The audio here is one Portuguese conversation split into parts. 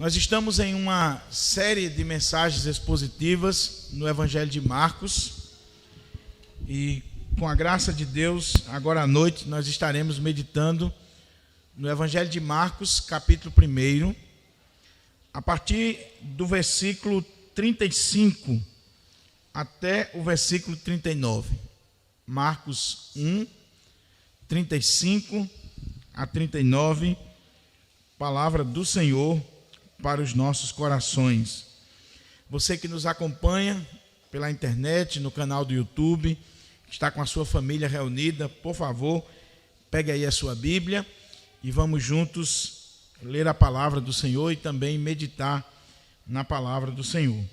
Nós estamos em uma série de mensagens expositivas no Evangelho de Marcos e, com a graça de Deus, agora à noite nós estaremos meditando no Evangelho de Marcos, capítulo 1, a partir do versículo 35 até o versículo 39. Marcos 1, 35 a 39, palavra do Senhor para os nossos corações. Você que nos acompanha pela internet, no canal do YouTube, que está com a sua família reunida, por favor, pegue aí a sua Bíblia e vamos juntos ler a palavra do Senhor e também meditar na palavra do Senhor.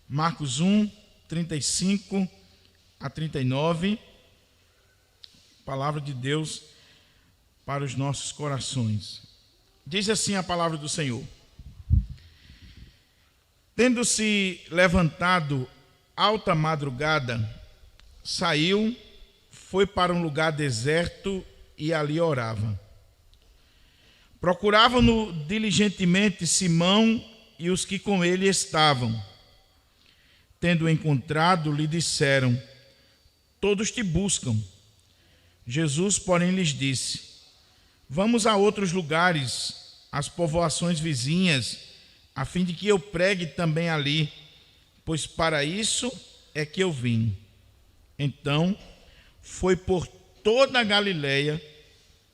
Marcos 1, 35 a 39, palavra de Deus para os nossos corações. Diz assim a palavra do Senhor: Tendo-se levantado alta madrugada, saiu, foi para um lugar deserto e ali orava. Procuravam-no diligentemente Simão e os que com ele estavam. Tendo encontrado, lhe disseram: Todos te buscam. Jesus, porém, lhes disse: Vamos a outros lugares, às povoações vizinhas, a fim de que eu pregue também ali, pois para isso é que eu vim. Então, foi por toda a Galileia,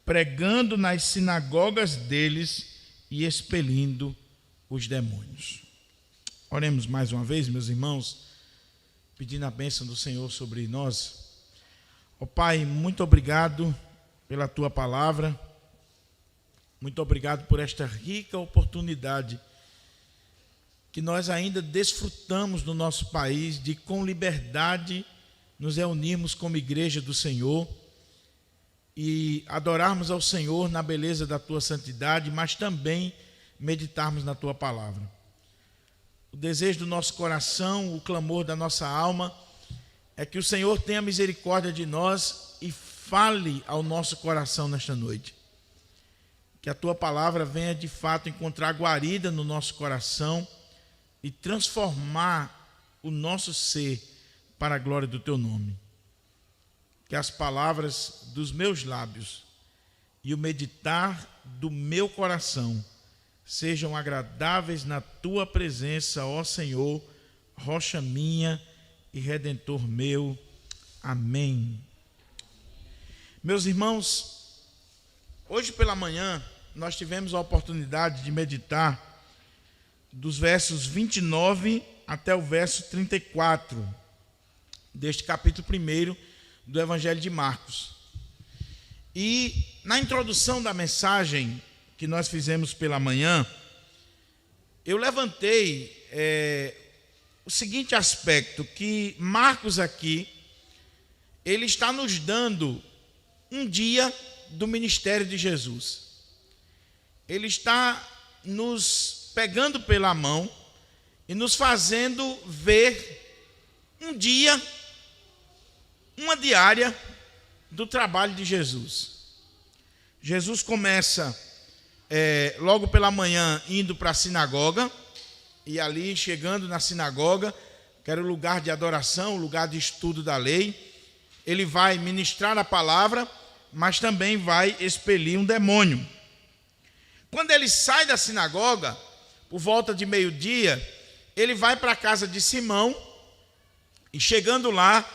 pregando nas sinagogas deles e expelindo os demônios. Oremos mais uma vez, meus irmãos, pedindo a bênção do Senhor sobre nós. Ó Pai, muito obrigado pela Tua palavra, muito obrigado por esta rica oportunidade que nós ainda desfrutamos no nosso país de, com liberdade, nos reunirmos como igreja do Senhor e adorarmos ao Senhor na beleza da Tua santidade, mas também meditarmos na Tua palavra. O desejo do nosso coração, o clamor da nossa alma, é que o Senhor tenha misericórdia de nós e fale ao nosso coração nesta noite. Que a Tua palavra venha de fato encontrar guarida no nosso coração e transformar o nosso ser para a glória do Teu nome. Que as palavras dos meus lábios e o meditar do meu coração sejam agradáveis na Tua presença, ó Senhor, rocha minha e redentor meu. Amém. Meus irmãos, hoje pela manhã nós tivemos a oportunidade de meditar dos versos 29 até o verso 34 deste capítulo 1 do Evangelho de Marcos. E na introdução da mensagem que nós fizemos pela manhã, eu levantei o seguinte aspecto, que Marcos aqui, ele está nos dando um dia do ministério de Jesus. Ele está nos pegando pela mão e nos fazendo ver um dia, uma diária do trabalho de Jesus. Jesus começa logo pela manhã indo para a sinagoga, e ali chegando na sinagoga, que era o lugar de adoração, o lugar de estudo da lei, ele vai ministrar a palavra, mas também vai expelir um demônio. Quando ele sai da sinagoga, por volta de meio-dia, ele vai para a casa de Simão e, chegando lá,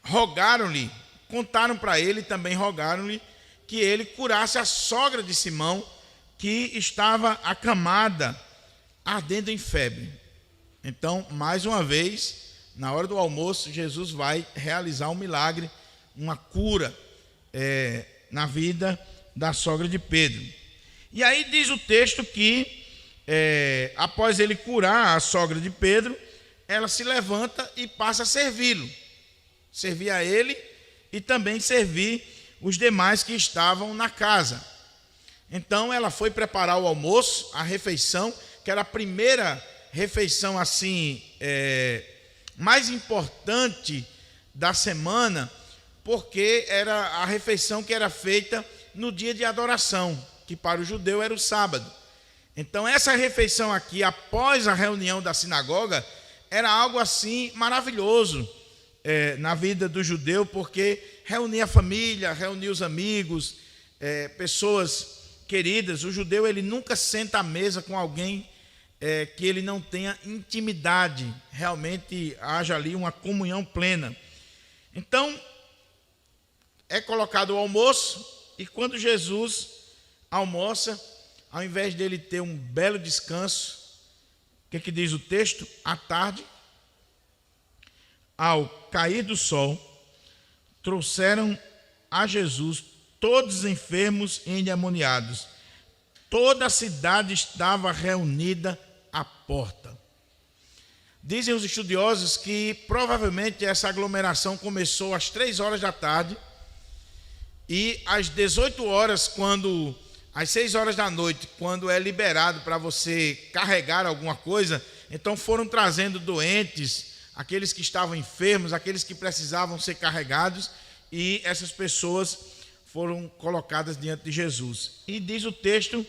rogaram-lhe, contaram para ele, também rogaram-lhe que ele curasse a sogra de Simão, que estava acamada, ardendo em febre. Então, mais uma vez, na hora do almoço, Jesus vai realizar um milagre, uma cura na vida da sogra de Pedro. E aí diz o texto que após ele curar a sogra de Pedro, ela se levanta e passa a servi-lo, servir a ele e também servir os demais que estavam na casa. Então ela foi preparar o almoço, a refeição, que era a primeira refeição assim mais importante da semana, porque era a refeição que era feita no dia de adoração, que para o judeu era o sábado. Então, essa refeição aqui, após a reunião da sinagoga, era algo assim maravilhoso na vida do judeu, porque reunia a família, reunia os amigos, pessoas queridas. O judeu, ele nunca senta à mesa com alguém que ele não tenha intimidade, realmente haja ali uma comunhão plena. Então, é colocado o almoço, e quando Jesus almoça, ao invés dele ter um belo descanso, o que diz o texto? À tarde, ao cair do sol, trouxeram a Jesus todos os enfermos e endemoniados. Toda a cidade estava reunida à porta. Dizem os estudiosos que provavelmente essa aglomeração começou às 3 horas da tarde, e às 18 horas, às 6 horas da noite, quando é liberado para você carregar alguma coisa, então foram trazendo doentes, aqueles que estavam enfermos, aqueles que precisavam ser carregados, e essas pessoas foram colocadas diante de Jesus. E diz o texto,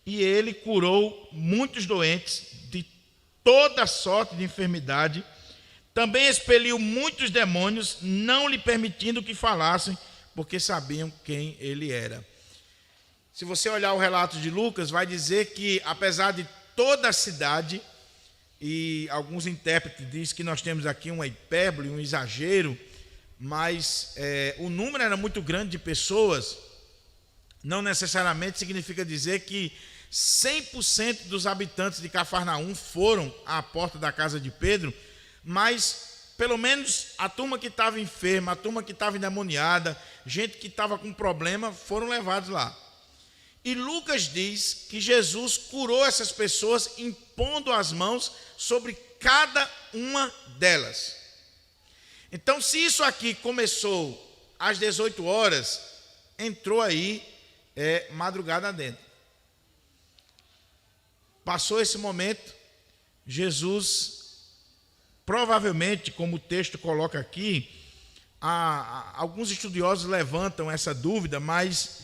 e ele curou muitos doentes de toda sorte de enfermidade, também expeliu muitos demônios, não lhe permitindo que falassem, porque sabiam quem ele era. Se você olhar o relato de Lucas, vai dizer que, apesar de toda a cidade, e alguns intérpretes dizem que nós temos aqui uma hipérbole, um exagero, mas o número era muito grande de pessoas, não necessariamente significa dizer que 100% dos habitantes de Cafarnaum foram à porta da casa de Pedro, mas pelo menos a turma que estava enferma, a turma que estava endemoniada, gente que estava com problema, foram levados lá. E Lucas diz que Jesus curou essas pessoas impondo as mãos sobre cada uma delas. Então, se isso aqui começou às 18 horas, entrou aí madrugada dentro. Passou esse momento, Jesus, provavelmente, como o texto coloca aqui, alguns estudiosos levantam essa dúvida, mas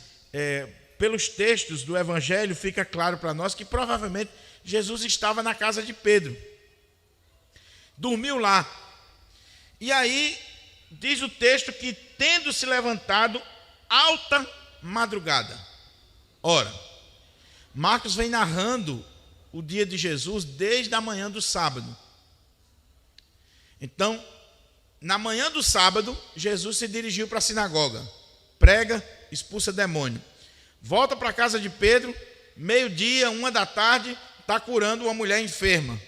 pelos textos do Evangelho fica claro para nós que provavelmente Jesus estava na casa de Pedro, dormiu lá. E aí diz o texto que, tendo se levantado alta madrugada. Ora, Marcos vem narrando o dia de Jesus desde a manhã do sábado. Então, na manhã do sábado, Jesus se dirigiu para a sinagoga, prega, expulsa demônio. Volta para a casa de Pedro, meio-dia, 1 da tarde, está curando uma mulher enferma.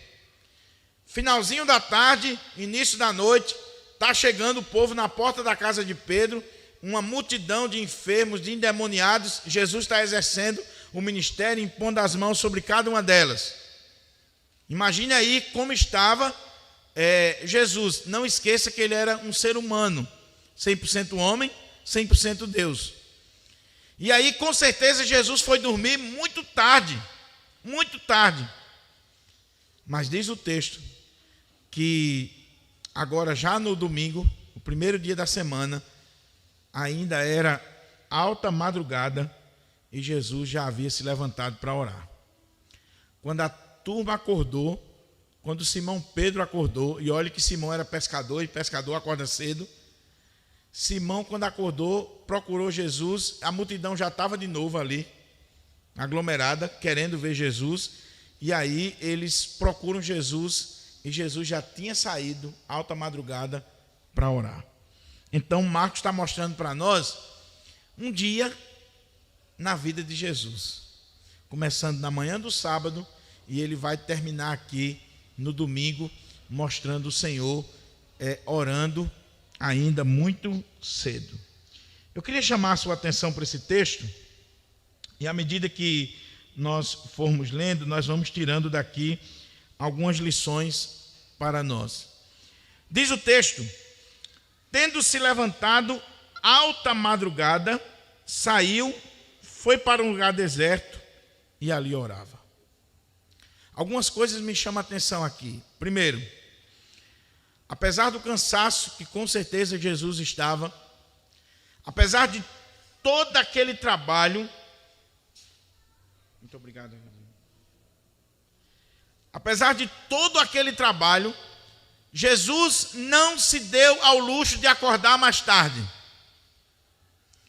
Finalzinho da tarde, início da noite, está chegando o povo na porta da casa de Pedro, uma multidão de enfermos, de endemoniados. Jesus está exercendo o ministério, impondo as mãos sobre cada uma delas. Imagine aí como estava Jesus. Não esqueça que ele era um ser humano, 100% homem, 100% Deus. E aí, com certeza, Jesus foi dormir muito tarde, muito tarde. Mas diz o texto que agora, já no domingo, o primeiro dia da semana, ainda era alta madrugada e Jesus já havia se levantado para orar. Quando a turma acordou, quando Simão Pedro acordou, e olha que Simão era pescador, e pescador acorda cedo. Simão, quando acordou, procurou Jesus, a multidão já estava de novo ali, aglomerada, querendo ver Jesus, e aí eles procuram Jesus, e Jesus já tinha saído, alta madrugada, para orar. Então, Marcos está mostrando para nós um dia na vida de Jesus, começando na manhã do sábado, e ele vai terminar aqui no domingo, mostrando o Senhor orando ainda muito cedo. Eu queria chamar a sua atenção para esse texto, e à medida que nós formos lendo, nós vamos tirando daqui algumas lições para nós. Diz o texto: tendo se levantado alta madrugada, saiu, foi para um lugar deserto e ali orava. Algumas coisas me chamam a atenção aqui. Primeiro, apesar do cansaço que com certeza Jesus estava, apesar de todo aquele trabalho, muito obrigado, apesar de todo aquele trabalho, Jesus não se deu ao luxo de acordar mais tarde.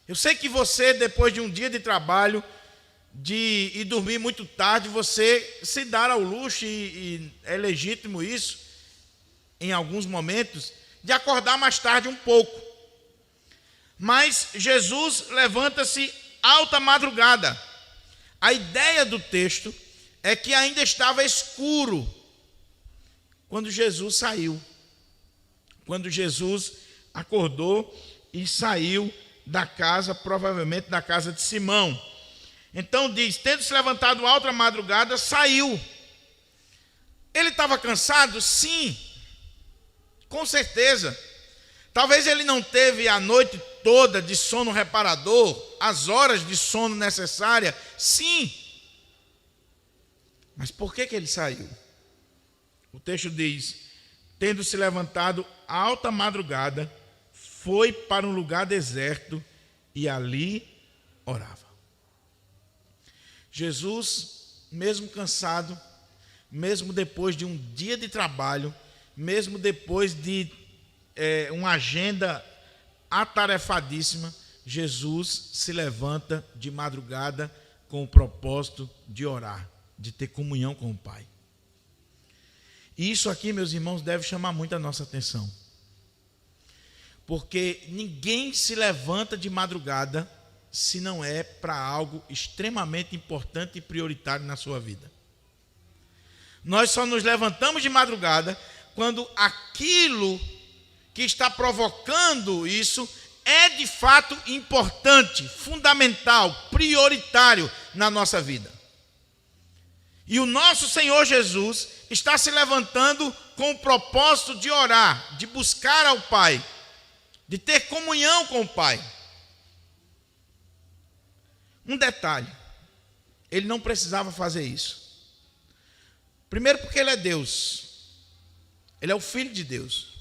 Eu sei que você, depois de um dia de trabalho, de ir dormir muito tarde, você se dá ao luxo, e é legítimo isso, em alguns momentos, de acordar mais tarde um pouco. Mas Jesus levanta-se alta madrugada. A ideia do texto é que ainda estava escuro quando Jesus saiu. Quando Jesus acordou e saiu da casa, provavelmente da casa de Simão. Então diz, tendo se levantado alta madrugada, saiu. Ele estava cansado? Sim, com certeza. Talvez ele não teve a noite toda de sono reparador, as horas de sono necessárias. Sim. Mas por que ele saiu? O texto diz, tendo se levantado alta madrugada, foi para um lugar deserto e ali orava. Jesus, mesmo cansado, mesmo depois de um dia de trabalho, mesmo depois de uma agenda atarefadíssima, Jesus se levanta de madrugada com o propósito de orar, de ter comunhão com o Pai. E isso aqui, meus irmãos, deve chamar muito a nossa atenção. Porque ninguém se levanta de madrugada se não é para algo extremamente importante e prioritário na sua vida. Nós só nos levantamos de madrugada quando aquilo que está provocando isso é de fato importante, fundamental, prioritário na nossa vida. E o nosso Senhor Jesus está se levantando com o propósito de orar, de buscar ao Pai, de ter comunhão com o Pai. Um detalhe, ele não precisava fazer isso. Primeiro, porque ele é Deus, ele é o Filho de Deus.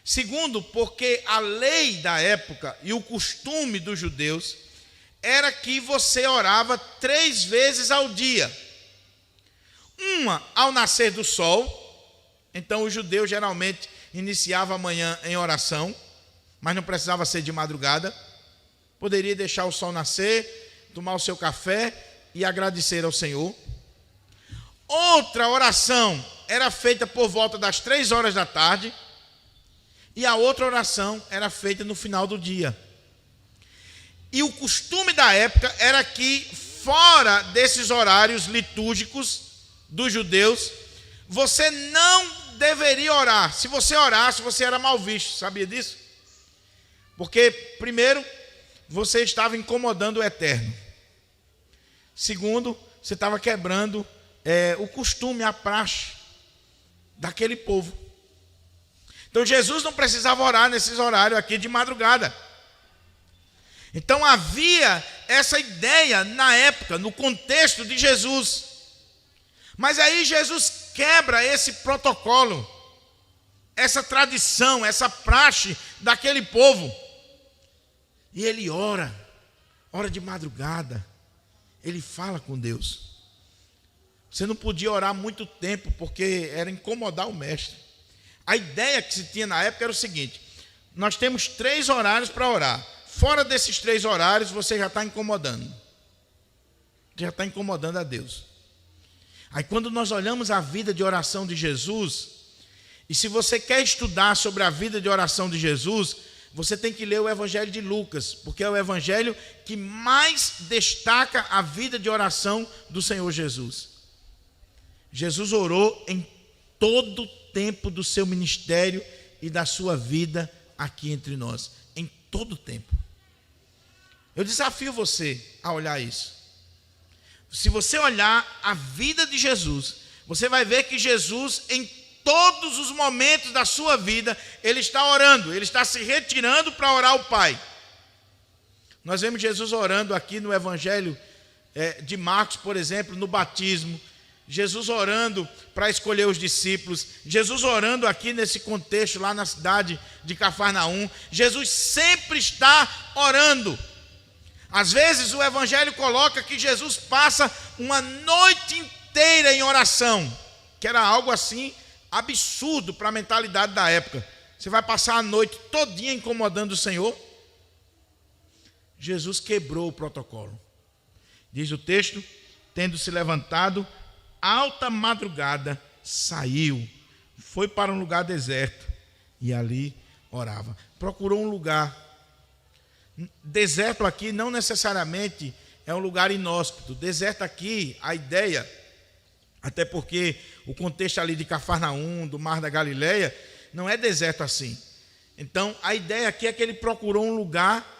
Segundo, porque a lei da época e o costume dos judeus era que você orava 3 vezes ao dia. Uma ao nascer do sol, então o judeu geralmente iniciava a manhã em oração, mas não precisava ser de madrugada. Poderia deixar o sol nascer, tomar o seu café e agradecer ao Senhor. Outra oração era feita por volta das 3 horas da tarde, e a outra oração era feita no final do dia. E o costume da época era que, fora desses horários litúrgicos dos judeus, você não deveria orar. Se você orasse, você era mal visto. Sabia disso? Porque, primeiro, você estava incomodando o Eterno. Segundo, você estava quebrando o costume, a praxe daquele povo. Então Jesus não precisava orar nesses horários aqui de madrugada. Então havia essa ideia na época, no contexto de Jesus. Mas aí Jesus quebra esse protocolo, essa tradição, essa praxe daquele povo. E ele ora de madrugada. Ele fala com Deus. Você não podia orar muito tempo, porque era incomodar o mestre. A ideia que se tinha na época era o seguinte: nós temos 3 horários para orar. Fora desses 3 horários, você já está incomodando. Já está incomodando a Deus. Aí quando nós olhamos a vida de oração de Jesus, e se você quer estudar sobre a vida de oração de Jesus, você tem que ler o Evangelho de Lucas, porque é o Evangelho que mais destaca a vida de oração do Senhor Jesus. Jesus orou em todo o tempo do seu ministério e da sua vida aqui entre nós, em todo o tempo. Eu desafio você a olhar isso. Se você olhar a vida de Jesus, você vai ver que Jesus, em todos os momentos da sua vida, ele está orando, ele está se retirando para orar ao Pai. Nós vemos Jesus orando aqui no Evangelho de Marcos, por exemplo, no batismo. Jesus orando para escolher os discípulos, Jesus orando aqui nesse contexto lá na cidade de Cafarnaum. Jesus sempre está orando. Às vezes o Evangelho coloca que Jesus passa uma noite inteira em oração. que era algo assim absurdo para a mentalidade da época. Você vai passar a noite todinha incomodando o Senhor? Jesus quebrou o protocolo. Diz o texto, tendo se levantado, alta madrugada, saiu, foi para um lugar deserto e ali orava. Procurou um lugar. Deserto aqui não necessariamente é um lugar inóspito. Deserto aqui, a ideia, até porque o contexto ali de Cafarnaum, do Mar da Galileia, não é deserto assim. Então, a ideia aqui é que ele procurou um lugar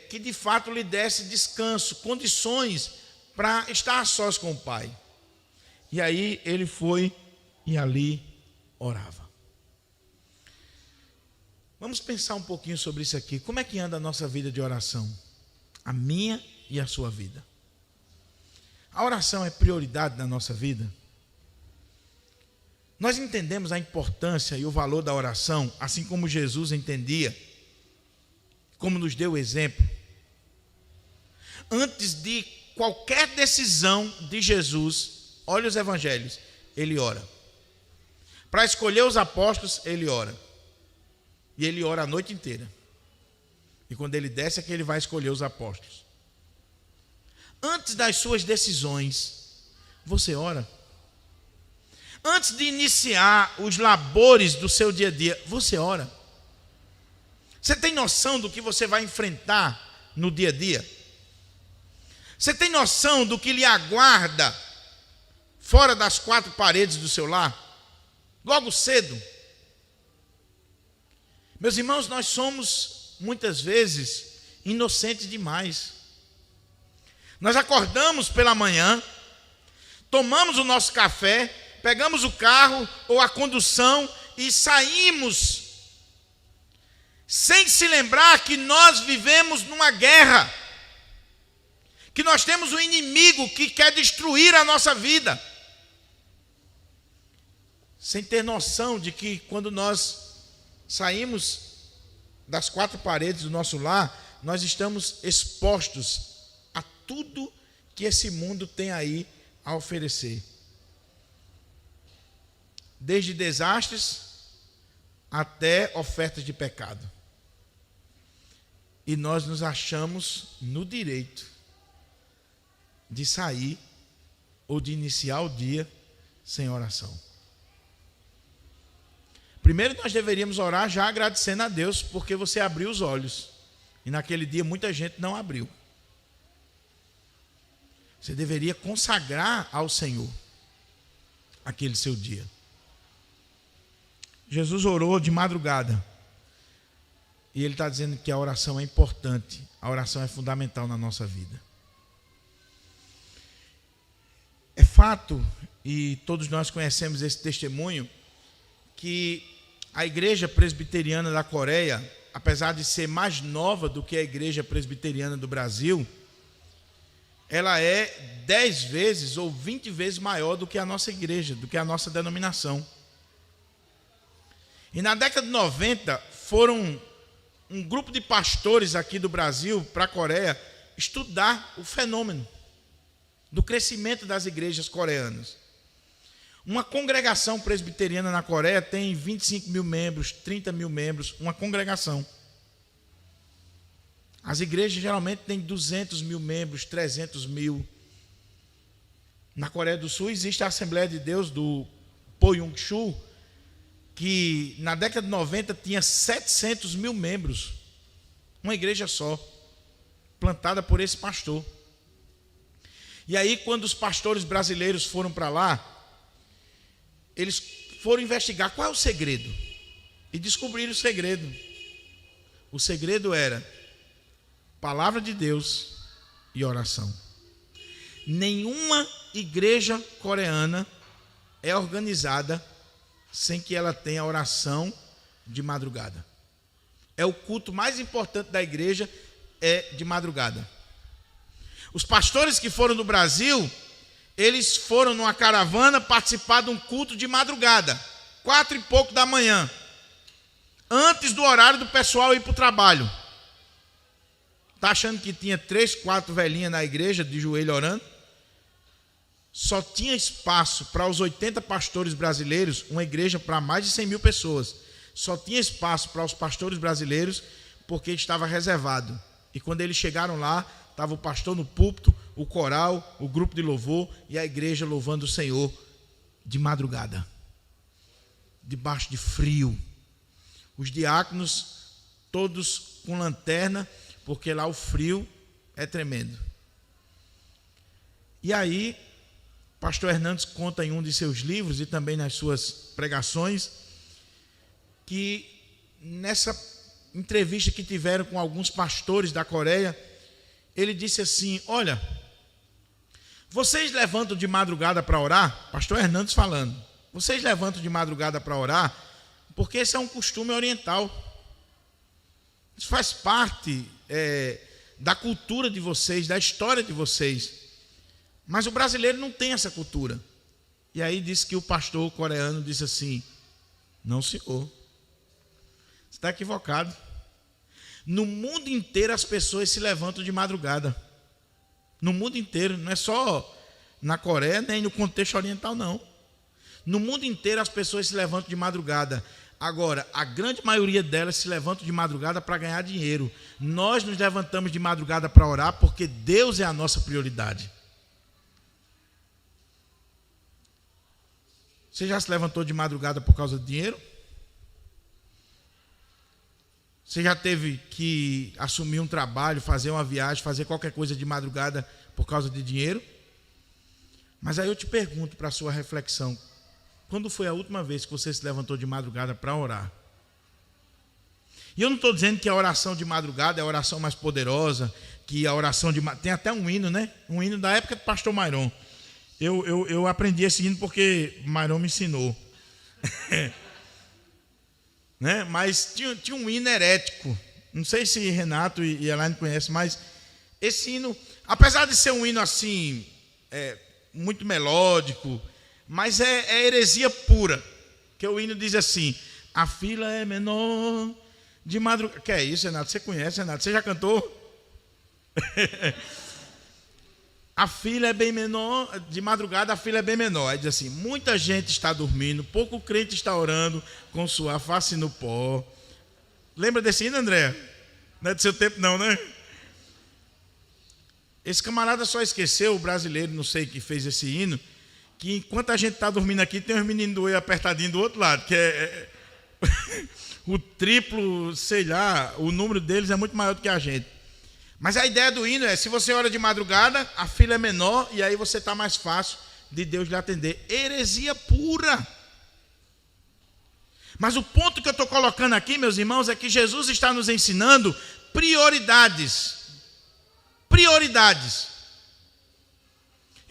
que de fato lhe desse descanso, condições para estar a sós com o Pai. E aí ele foi e ali orava. Vamos pensar um pouquinho sobre isso aqui. Como é que anda a nossa vida de oração? A minha e a sua vida. A oração é prioridade na nossa vida? Nós entendemos a importância e o valor da oração, assim como Jesus entendia, como nos deu o exemplo. Antes de qualquer decisão de Jesus, olha os evangelhos, ele ora. Para escolher os apóstolos, ele ora. E ele ora a noite inteira. E quando ele desce é que ele vai escolher os apóstolos. Antes das suas decisões, você ora? Antes de iniciar os labores do seu dia a dia, você ora? Você tem noção do que você vai enfrentar no dia a dia? Você tem noção do que lhe aguarda fora das quatro paredes do seu lar? Logo cedo. Meus irmãos, nós somos muitas vezes inocentes demais. Nós acordamos pela manhã, tomamos o nosso café, pegamos o carro ou a condução e saímos sem se lembrar que nós vivemos numa guerra, que nós temos um inimigo que quer destruir a nossa vida, sem ter noção de que quando nós saímos das quatro paredes do nosso lar, nós estamos expostos a tudo que esse mundo tem aí a oferecer. Desde desastres até ofertas de pecado. E nós nos achamos no direito de sair ou de iniciar o dia sem oração. Primeiro nós deveríamos orar já agradecendo a Deus, porque você abriu os olhos. E naquele dia muita gente não abriu. Você deveria consagrar ao Senhor aquele seu dia. Jesus orou de madrugada. E ele está dizendo que a oração é importante. A oração é fundamental na nossa vida. É fato, e todos nós conhecemos esse testemunho, que a igreja presbiteriana da Coreia, apesar de ser mais nova do que a igreja presbiteriana do Brasil, ela é 10 vezes ou 20 vezes maior do que a nossa igreja, do que a nossa denominação. E na década de 90, foram um grupo de pastores aqui do Brasil para a Coreia estudar o fenômeno do crescimento das igrejas coreanas. Uma congregação presbiteriana na Coreia tem 25 mil membros, 30 mil membros, uma congregação. As igrejas geralmente têm 200 mil membros, 300 mil. Na Coreia do Sul existe a Assembleia de Deus do Poyung-Chu, que na década de 90 tinha 700 mil membros. Uma igreja só, plantada por esse pastor. E aí, quando os pastores brasileiros foram para lá, eles foram investigar qual é o segredo. E descobriram o segredo. O segredo era palavra de Deus e oração. Nenhuma igreja coreana é organizada sem que ela tenha oração de madrugada. É o culto mais importante da igreja, é de madrugada. Os pastores que foram do Brasil, eles foram numa caravana participar de um culto de madrugada, 4 e pouco da manhã, antes do horário do pessoal ir para o trabalho. Está achando que tinha 3, 4 velhinhas na igreja de joelho orando? só tinha espaço para os 80 pastores brasileiros, uma igreja para mais de 100 mil pessoas. Só tinha espaço para os pastores brasileiros porque estava reservado. E quando eles chegaram lá, estava o pastor no púlpito, o coral, o grupo de louvor e a igreja louvando o Senhor de madrugada, debaixo de frio. Os diáconos todos com lanterna, porque lá o frio é tremendo. E aí, pastor Hernandes conta em um de seus livros e também nas suas pregações que nessa entrevista que tiveram com alguns pastores da Coreia, ele disse assim: olha, vocês levantam de madrugada para orar? Pastor Hernandes falando. Vocês levantam de madrugada para orar porque esse é um costume oriental. Isso faz parte da cultura de vocês, da história de vocês. Mas o brasileiro não tem essa cultura. E aí disse que o pastor coreano disse assim: não, senhor, você está equivocado. No mundo inteiro as pessoas se levantam de madrugada. No mundo inteiro, não é só na Coreia, nem no contexto oriental, não. No mundo inteiro as pessoas se levantam de madrugada. Agora, a grande maioria delas se levantam de madrugada para ganhar dinheiro. Nós nos levantamos de madrugada para orar porque Deus é a nossa prioridade. Você já se levantou de madrugada por causa do dinheiro? Você já teve que assumir um trabalho, fazer uma viagem, fazer qualquer coisa de madrugada por causa de dinheiro? Mas aí eu te pergunto para a sua reflexão: quando foi a última vez que você se levantou de madrugada para orar? E eu não estou dizendo que a oração de madrugada é a oração mais poderosa, que a oração de... Tem até um hino, né? Um hino da época do pastor Mairon. Eu aprendi esse hino porque Mairon me ensinou. Né? Mas tinha um hino herético. Não sei se Renato e Elaine conhecem, mas esse hino, apesar de ser um hino assim, muito melódico, mas é heresia pura. Que o hino diz assim: a fila é menor de madrugada. Que é isso, Renato? Você conhece, Renato? Você já cantou? A fila é bem menor, de madrugada a fila é bem menor. Aí diz assim: muita gente está dormindo, pouco crente está orando com sua face no pó. Lembra desse hino, André? Não é do seu tempo não, né? Esse camarada só esqueceu, o brasileiro, não sei, que fez esse hino, que enquanto a gente está dormindo aqui, tem uns meninos do apertadinho do outro lado, que o triplo, sei lá, o número deles é muito maior do que a gente. Mas a ideia do hino é: se você ora de madrugada, a fila é menor e aí você está mais fácil de Deus lhe atender. Heresia pura. Mas o ponto que eu estou colocando aqui, meus irmãos, é que Jesus está nos ensinando prioridades. Prioridades.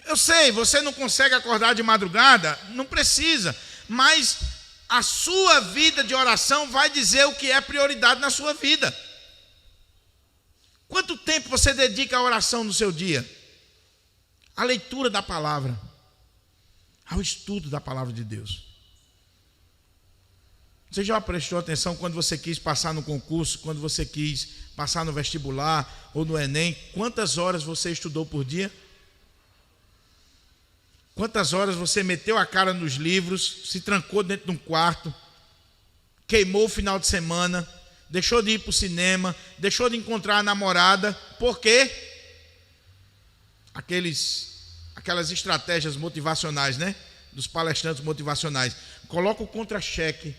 Eu sei, você não consegue acordar de madrugada, não precisa, mas a sua vida de oração vai dizer o que é prioridade na sua vida. Quanto tempo você dedica à oração no seu dia? À leitura da palavra, ao estudo da palavra de Deus. Você já prestou atenção quando você quis passar no concurso, quando você quis passar no vestibular ou no Enem? Quantas horas você estudou por dia? Quantas horas você meteu a cara nos livros, se trancou dentro de um quarto, queimou o final de semana, deixou de ir para o cinema, deixou de encontrar a namorada? Por quê? Aquelas estratégias motivacionais, né? Dos palestrantes motivacionais. Coloca o contra-cheque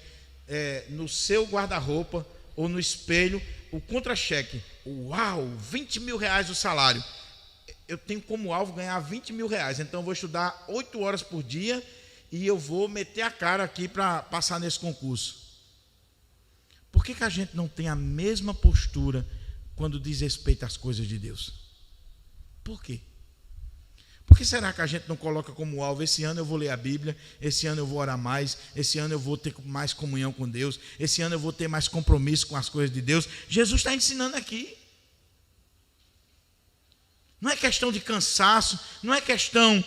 no seu guarda-roupa ou no espelho, o contra-cheque. Uau, 20 mil reais o salário. Eu tenho como alvo ganhar 20 mil reais, então eu vou estudar 8 horas por dia e eu vou meter a cara aqui para passar nesse concurso. Por que a gente não tem a mesma postura quando diz respeito às coisas de Deus? Por quê? Por que será que a gente não coloca como alvo: esse ano eu vou ler a Bíblia, esse ano eu vou orar mais, esse ano eu vou ter mais comunhão com Deus, esse ano eu vou ter mais compromisso com as coisas de Deus? Jesus está ensinando aqui. Não é questão de cansaço, não é questão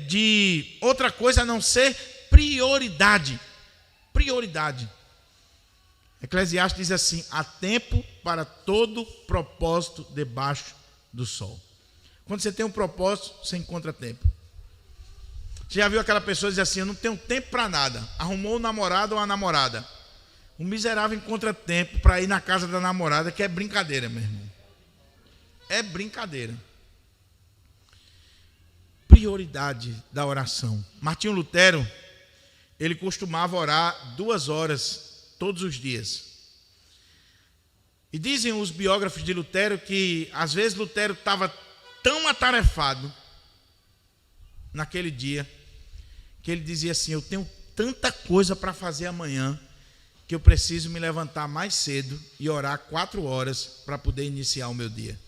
de outra coisa a não ser prioridade. Prioridade. Eclesiastes diz assim: há tempo para todo propósito debaixo do sol. Quando você tem um propósito, você encontra tempo. Você já viu aquela pessoa dizer assim: eu não tenho tempo para nada. Arrumou um namorado ou uma namorada. O miserável encontra tempo para ir na casa da namorada, que é brincadeira, meu irmão. É brincadeira. Prioridade da oração. Martinho Lutero, ele costumava orar 2 horas todos os dias. E dizem os biógrafos de Lutero que às vezes Lutero estava tão atarefado naquele dia que ele dizia assim: eu tenho tanta coisa para fazer amanhã que eu preciso me levantar mais cedo e orar 4 horas para poder iniciar o meu dia.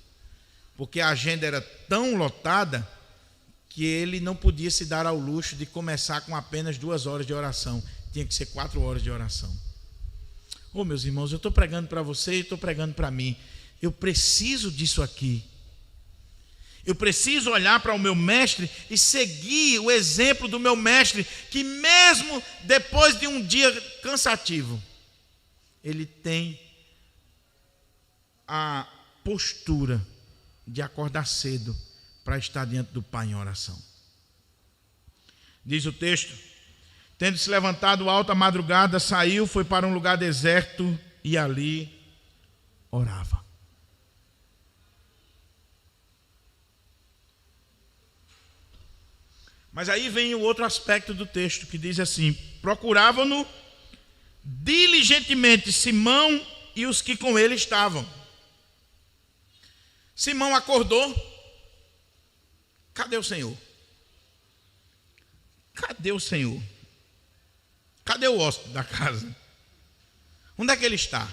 Porque a agenda era tão lotada que ele não podia se dar ao luxo de começar com apenas 2 horas de oração. Tinha que ser 4 horas de oração. Oh, meus irmãos, eu estou pregando para você e estou pregando para mim. Eu preciso disso aqui. Eu preciso olhar para o meu mestre e seguir o exemplo do meu mestre, que mesmo depois de um dia cansativo, ele tem a postura de acordar cedo para estar diante do Pai em oração. Diz o texto: tendo se levantado alta madrugada, saiu, foi para um lugar deserto e ali orava. Mas aí vem o outro aspecto do texto, que diz assim: procuravam-no diligentemente Simão e os que com ele estavam. Simão acordou. Cadê o Senhor? Cadê o Senhor? Cadê o hóspede da casa? Onde é que ele está?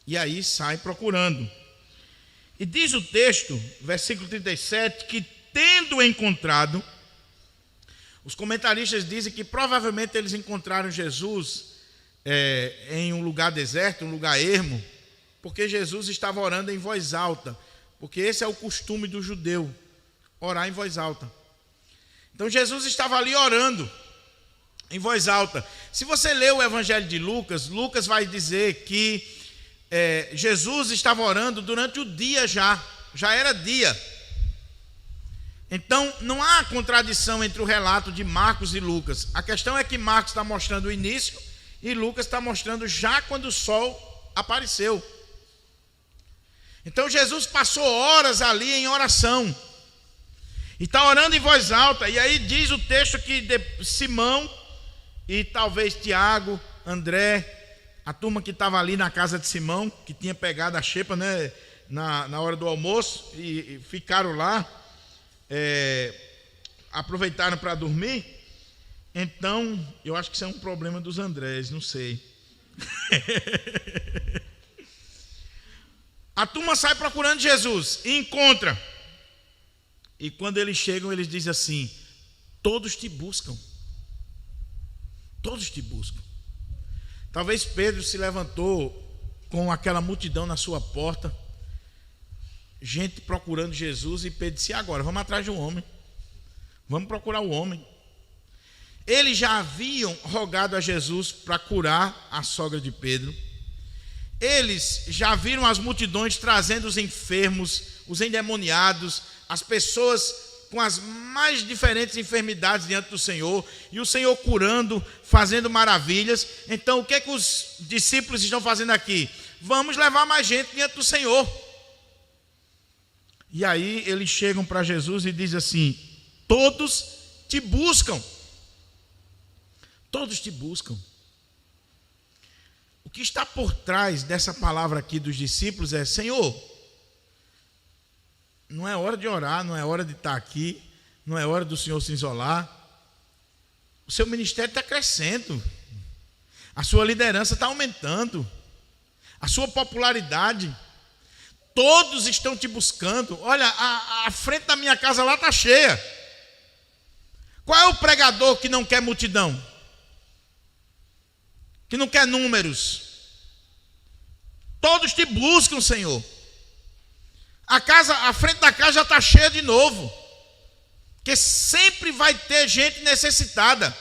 E aí sai procurando. E diz o texto, versículo 37, que tendo encontrado, os comentaristas dizem que provavelmente eles encontraram Jesus em um lugar deserto, um lugar ermo, porque Jesus estava orando em voz alta, porque esse é o costume do judeu, orar em voz alta. Então Jesus estava ali orando em voz alta. Se você ler o Evangelho de Lucas, Lucas vai dizer que Jesus estava orando durante o dia já era dia. Então, não há contradição entre o relato de Marcos e Lucas. A questão é que Marcos está mostrando o início e Lucas está mostrando já quando o sol apareceu. Então, Jesus passou horas ali em oração. E está orando em voz alta. E aí diz o texto que Simão e talvez Tiago, André, a turma que estava ali na casa de Simão, que tinha pegado a xepa, né, na hora do almoço e ficaram lá. Aproveitaram para dormir. Então, eu acho que isso é um problema dos Andrés, não sei. A turma sai procurando Jesus e encontra. E quando eles chegam, eles dizem assim: todos te buscam. Todos te buscam. Talvez Pedro se levantou com aquela multidão na sua porta, gente procurando Jesus, e Pedro disse: agora, vamos atrás de um homem. Vamos procurar o homem. Eles já haviam rogado a Jesus para curar a sogra de Pedro. Eles já viram as multidões trazendo os enfermos, os endemoniados, as pessoas com as mais diferentes enfermidades diante do Senhor, e o Senhor curando, fazendo maravilhas. Então, o que é que os discípulos estão fazendo aqui? Vamos levar mais gente diante do Senhor. E aí eles chegam para Jesus e dizem assim: todos te buscam. Todos te buscam. O que está por trás dessa palavra aqui dos discípulos é: Senhor, não é hora de orar, não é hora de estar aqui, não é hora do Senhor se isolar. O seu ministério está crescendo, a sua liderança está aumentando, a sua popularidade. Todos estão te buscando. Olha, a frente da minha casa lá está cheia. Qual é o pregador que não quer multidão? Que não quer números? Todos te buscam, Senhor. A frente da casa já está cheia de novo. Porque sempre vai ter gente necessitada.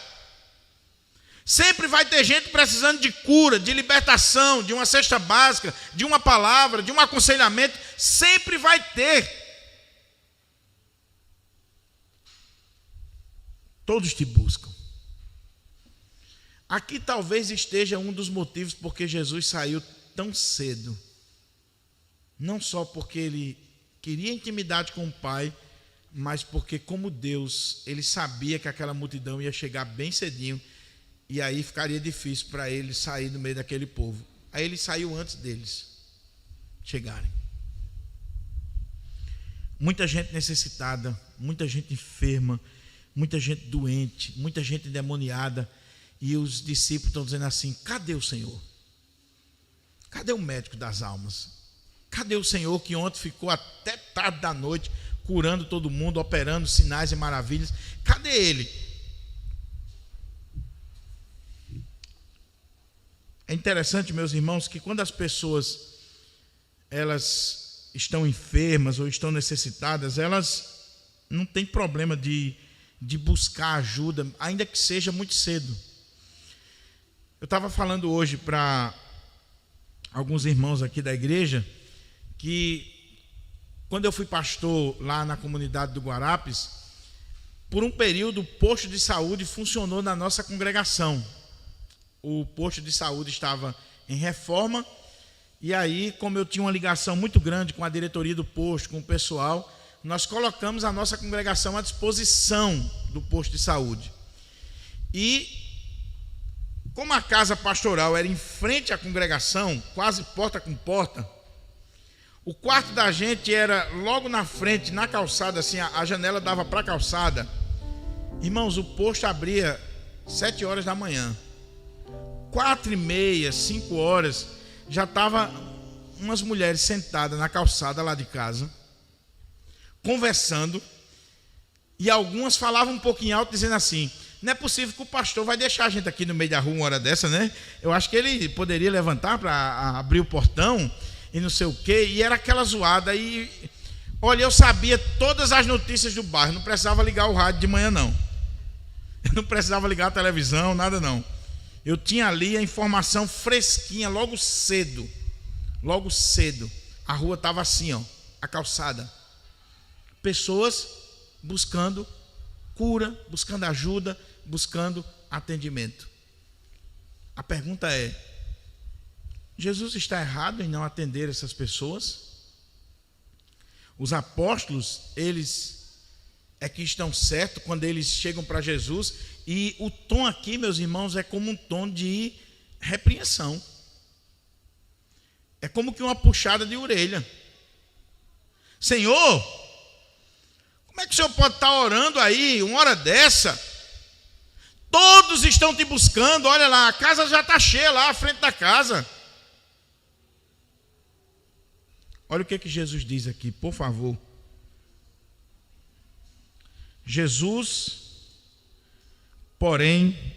Sempre vai ter gente precisando de cura, de libertação, de uma cesta básica, de uma palavra, de um aconselhamento. Sempre vai ter. todos te buscam. Aqui talvez esteja um dos motivos porque Jesus saiu tão cedo. Não só porque ele queria intimidade com o Pai, mas porque, como Deus, ele sabia que aquela multidão ia chegar bem cedinho e aí ficaria difícil para ele sair do meio daquele povo. Aí ele saiu antes deles chegarem. Muita gente necessitada, muita gente enferma, muita gente doente, muita gente endemoniada. E os discípulos estão dizendo assim: cadê o Senhor? Cadê o médico das almas? Cadê o Senhor que ontem ficou até tarde da noite curando todo mundo, operando sinais e maravilhas? Cadê ele? É interessante, meus irmãos, que quando as pessoas elas estão enfermas ou estão necessitadas, elas não têm problema de buscar ajuda, ainda que seja muito cedo. Eu estava falando hoje para alguns irmãos aqui da igreja que quando eu fui pastor lá na comunidade do Guarapes, por um período o posto de saúde funcionou na nossa congregação. O posto de saúde estava em reforma e aí, como eu tinha uma ligação muito grande com a diretoria do posto, com o pessoal, nós colocamos a nossa congregação à disposição do posto de saúde. E como a casa pastoral era em frente à congregação, quase porta com porta, o quarto da gente era logo na frente, na calçada, assim, a janela dava para a calçada. Irmãos, o posto abria 7 horas da manhã. 4h30, 5 horas, já estava umas mulheres sentadas na calçada lá de casa, conversando, e algumas falavam um pouquinho alto, dizendo assim: não é possível que o pastor vai deixar a gente aqui no meio da rua uma hora dessa, né? Eu acho que ele poderia levantar para abrir o portão e não sei o quê. E era aquela zoada. E, olha, eu sabia todas as notícias do bairro. Não precisava ligar o rádio de manhã, não. Eu não precisava ligar a televisão, nada não. Eu tinha ali a informação fresquinha, logo cedo. Logo cedo. A rua estava assim, ó, a calçada. Pessoas buscando cura, buscando ajuda, buscando atendimento. A pergunta é: Jesus está errado em não atender essas pessoas? Os apóstolos, eles é que estão certos quando eles chegam para Jesus, e o tom aqui, meus irmãos, é como um tom de repreensão. É como que uma puxada de orelha. Senhor, como é que o senhor pode estar orando aí uma hora dessa? Todos estão te buscando, olha lá, a casa já está cheia lá à frente da casa. Olha o que Jesus diz aqui, por favor. Jesus, porém,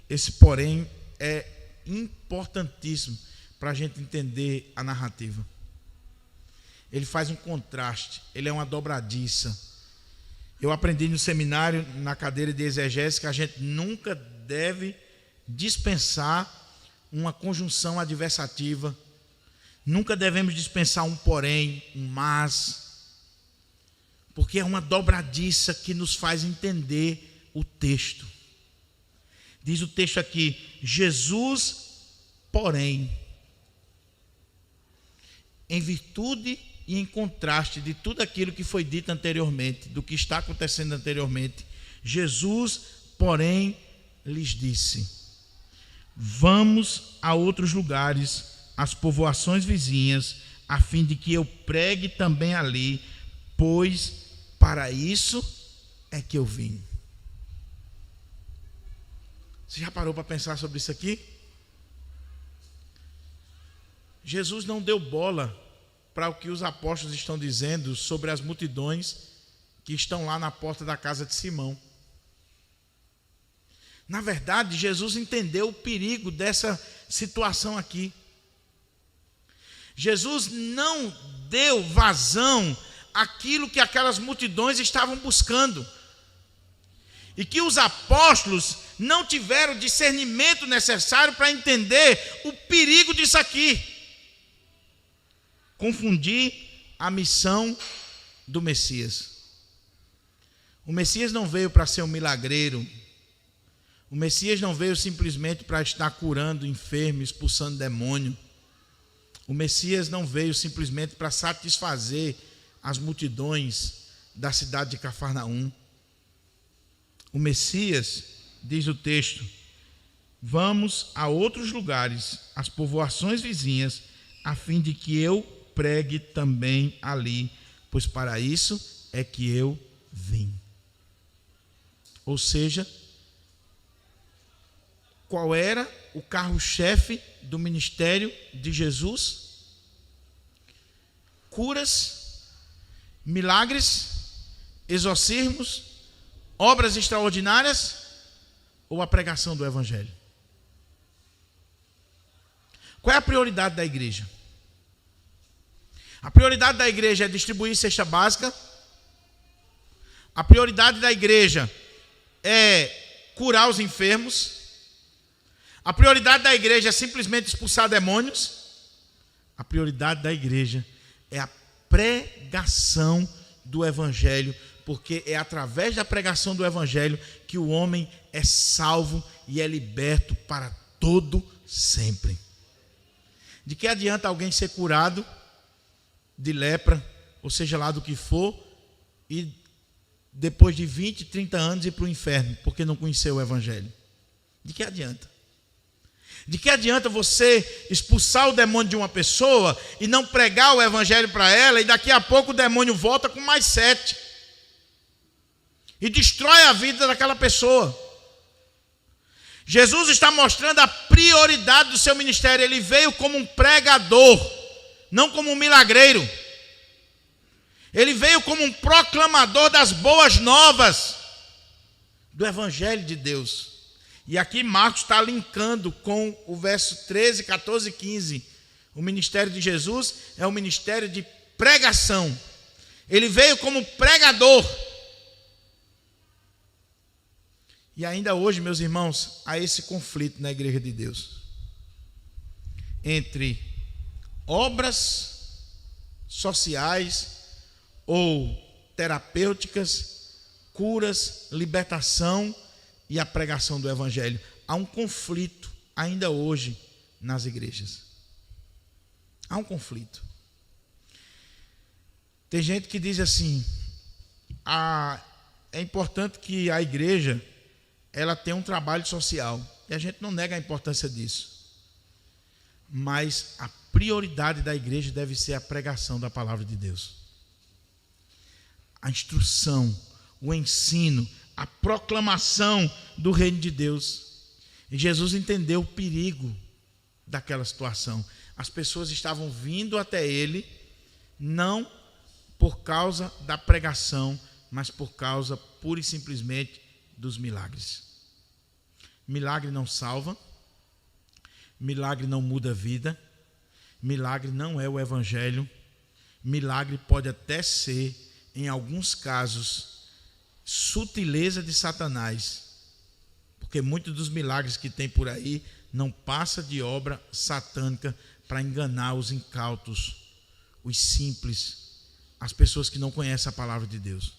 esse porém é importantíssimo para a gente entender a narrativa. Ele faz um contraste, ele é uma dobradiça. Eu aprendi no seminário, na cadeira de exegese, que a gente nunca deve dispensar uma conjunção adversativa. Nunca devemos dispensar um porém, um mas, porque é uma dobradiça que nos faz entender o texto. Diz o texto aqui: Jesus, porém, em virtude e em contraste de tudo aquilo que foi dito anteriormente, do que está acontecendo anteriormente, Jesus, porém, lhes disse: vamos a outros lugares, às povoações vizinhas, a fim de que eu pregue também ali, pois para isso é que eu vim. Você já parou para pensar sobre isso aqui? Jesus não deu bola para o que os apóstolos estão dizendo sobre as multidões que estão lá na porta da casa de Simão. Na verdade, Jesus entendeu o perigo dessa situação aqui. Jesus não deu vazão àquilo que aquelas multidões estavam buscando. E que os apóstolos não tiveram o discernimento necessário para entender o perigo disso aqui. Confundir a missão do Messias. O Messias não veio para ser um milagreiro, O Messias não veio simplesmente para estar curando enfermo, expulsando demônio. O Messias não veio simplesmente para satisfazer as multidões da cidade de Cafarnaum. O Messias, diz o texto, vamos a outros lugares, às povoações vizinhas, a fim de que eu pregue também ali, pois para isso é que eu vim. Ou seja, qual era o carro-chefe do ministério de Jesus? Curas, milagres, exorcismos, obras extraordinárias ou a pregação do Evangelho? Qual é a prioridade da igreja? A prioridade da igreja é distribuir cesta básica. A prioridade da igreja é curar os enfermos. A prioridade da igreja é simplesmente expulsar demônios. A prioridade da igreja é a pregação do Evangelho, porque é através da pregação do Evangelho que o homem é salvo e é liberto para todo sempre. De que adianta alguém ser curado de lepra, ou seja lá do que for, e depois de 20, 30 anos ir para o inferno, porque não conheceu o Evangelho? De que adianta? De que adianta você expulsar o demônio de uma pessoa e não pregar o Evangelho para ela, e daqui a pouco o demônio volta com mais 7 e destrói a vida daquela pessoa? Jesus está mostrando a prioridade do seu ministério. Ele veio como um pregador, não como um milagreiro. Ele veio como um proclamador das boas novas do Evangelho de Deus. E aqui Marcos está linkando com o verso 13, 14 e 15. O ministério de Jesus é um ministério de pregação. Ele veio como pregador. E ainda hoje, meus irmãos, há esse conflito na igreja de Deus entre obras sociais ou terapêuticas, curas, libertação e a pregação do Evangelho. Há um conflito ainda hoje nas igrejas. Há um conflito. Tem gente que diz assim: é importante que a igreja ela tenha um trabalho social. E a gente não nega a importância disso. Mas a prioridade da igreja deve ser a pregação da palavra de Deus. A instrução, o ensino, a proclamação do reino de Deus. E Jesus entendeu o perigo daquela situação. As pessoas estavam vindo até ele, não por causa da pregação, mas por causa, pura e simplesmente, dos milagres. Milagre não salva, milagre não muda a vida, milagre não é o Evangelho. Milagre pode até ser, em alguns casos, sutileza de Satanás, porque muitos dos milagres que tem por aí não passa de obra satânica para enganar os incautos, os simples, as pessoas que não conhecem a palavra de Deus.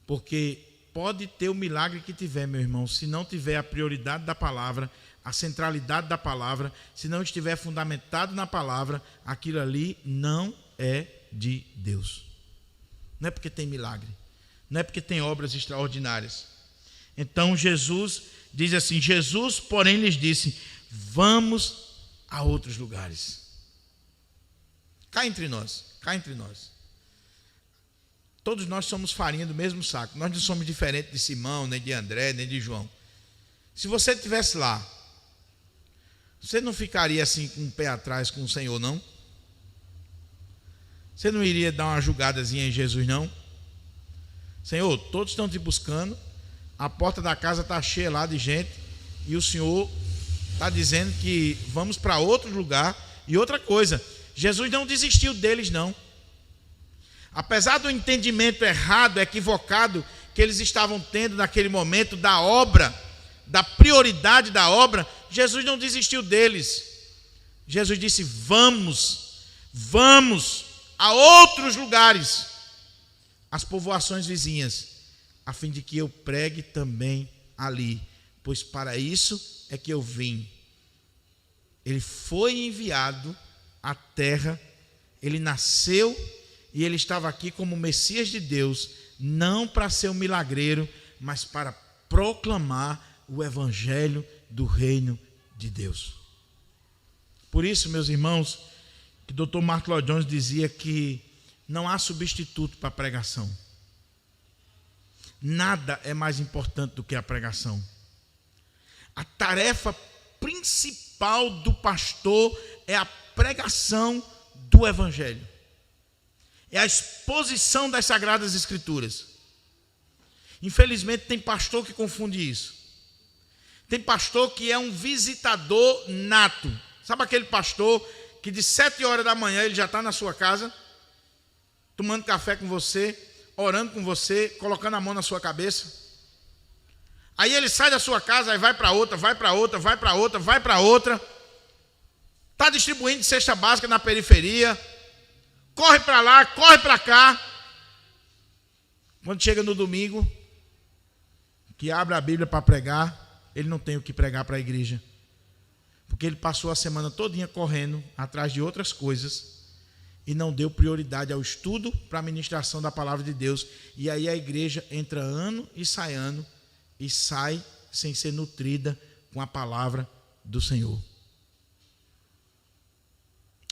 Porque pode ter o milagre que tiver, meu irmão, se não tiver a prioridade da palavra, a centralidade da palavra, se não estiver fundamentado na palavra, aquilo ali não é de Deus. Não é porque tem milagre, não é porque tem obras extraordinárias. Então Jesus diz assim: Jesus, porém, lhes disse: vamos a outros lugares. Cá entre nós. Todos nós somos farinha do mesmo saco. Nós não somos diferentes de Simão, nem de André, nem de João. Se você estivesse lá, você não ficaria assim com o pé atrás com o Senhor, não? Você não iria dar uma julgadazinha em Jesus, não? Senhor, todos estão te buscando, a porta da casa está cheia lá de gente, e o Senhor está dizendo que vamos para outro lugar. E outra coisa, Jesus não desistiu deles, não. Apesar do entendimento errado, equivocado que eles estavam tendo naquele momento da obra, da prioridade da obra, Jesus não desistiu deles. Jesus disse: vamos a outros lugares, as povoações vizinhas, a fim de que eu pregue também ali, pois para isso é que eu vim. Ele foi enviado à terra, ele nasceu e ele estava aqui como Messias de Deus, não para ser um milagreiro, mas para proclamar o evangelho do reino de Deus. Por isso, meus irmãos, que o Dr. Martyn Lloyd-Jones dizia que não há substituto para a pregação. Nada é mais importante do que a pregação. A tarefa principal do pastor é a pregação do evangelho. É a exposição das Sagradas Escrituras. Infelizmente tem pastor que confunde isso. Tem pastor que é um visitador nato. Sabe aquele pastor que de 7 horas da manhã ele já está na sua casa, tomando café com você, orando com você, colocando a mão na sua cabeça. Aí ele sai da sua casa, aí vai para outra, vai para outra, vai para outra, vai para outra. Está distribuindo cesta básica na periferia. Corre para lá, corre para cá. Quando chega no domingo, que abre a Bíblia para pregar, ele não tem o que pregar para a igreja. Porque ele passou a semana todinha correndo atrás de outras coisas e não deu prioridade ao estudo para a ministração da palavra de Deus. E aí a igreja entra ano e sai sem ser nutrida com a palavra do Senhor.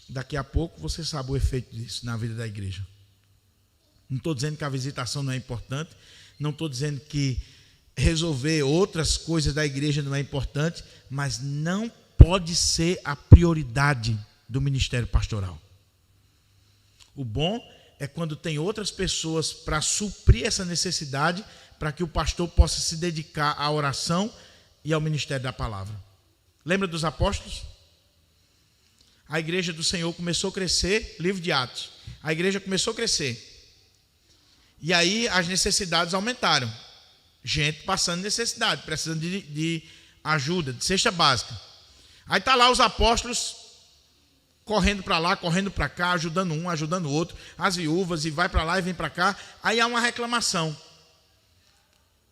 Daqui a pouco você sabe o efeito disso na vida da igreja. Não estou dizendo que a visitação não é importante, não estou dizendo que resolver outras coisas da igreja não é importante, mas não pode ser a prioridade do ministério pastoral. O bom é quando tem outras pessoas para suprir essa necessidade, para que o pastor possa se dedicar à oração e ao ministério da palavra. Lembra dos apóstolos? A igreja do Senhor começou a crescer, livro de Atos. A igreja começou a crescer. E aí as necessidades aumentaram. Gente passando necessidade, precisando de ajuda, de cesta básica. Aí está lá os apóstolos correndo para lá, correndo para cá, ajudando um, ajudando o outro, as viúvas, e vai para lá e vem para cá. Aí há uma reclamação,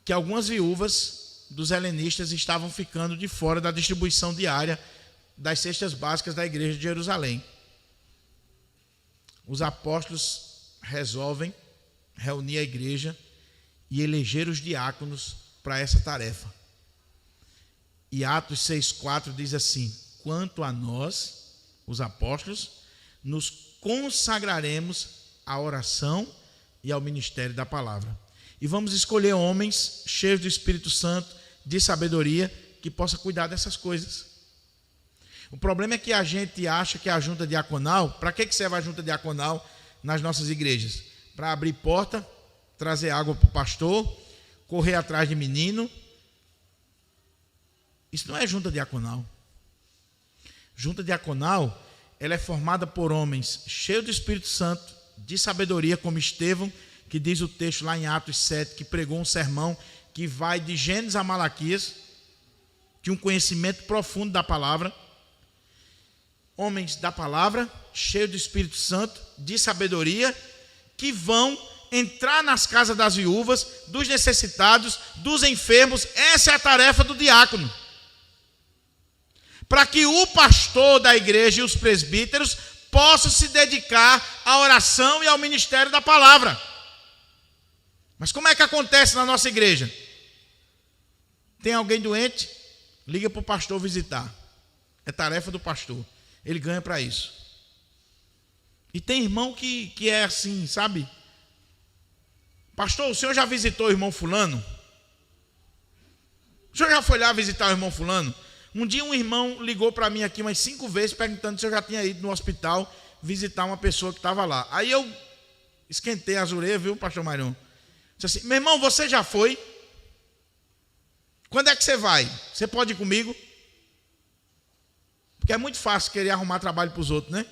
que algumas viúvas dos helenistas estavam ficando de fora da distribuição diária das cestas básicas da igreja de Jerusalém. Os apóstolos resolvem reunir a igreja e eleger os diáconos para essa tarefa. E Atos 6,4 diz assim: quanto a nós, os apóstolos, nos consagraremos à oração e ao ministério da palavra. E vamos escolher homens cheios do Espírito Santo, de sabedoria, que possa cuidar dessas coisas. O problema é que a gente acha que a junta diaconal, para que serve a junta diaconal nas nossas igrejas? Para abrir porta, trazer água para o pastor, correr atrás de menino. Isso não é junta diaconal. Junta diaconal, ela é formada por homens cheios do Espírito Santo, de sabedoria, como Estevão, que diz o texto lá em Atos 7, que pregou um sermão que vai de Gênesis a Malaquias, de um conhecimento profundo da palavra. Homens da palavra, cheios do Espírito Santo, de sabedoria, que vão entrar nas casas das viúvas, dos necessitados, dos enfermos. Essa é a tarefa do diácono. Para que o pastor da igreja e os presbíteros possam se dedicar à oração e ao ministério da palavra. Mas como é que acontece na nossa igreja? Tem alguém doente? Liga para o pastor visitar. É tarefa do pastor. Ele ganha para isso. E tem irmão que é assim, sabe? Pastor, o senhor já visitou o irmão fulano? O senhor já foi lá visitar o irmão fulano? Um dia um irmão ligou para mim aqui umas 5 vezes perguntando se eu já tinha ido no hospital visitar uma pessoa que estava lá. Aí eu esquentei as orelhas, viu, pastor Marion? Disse assim: meu irmão, você já foi? Quando é que você vai? Você pode ir comigo? Porque é muito fácil querer arrumar trabalho para os outros, né?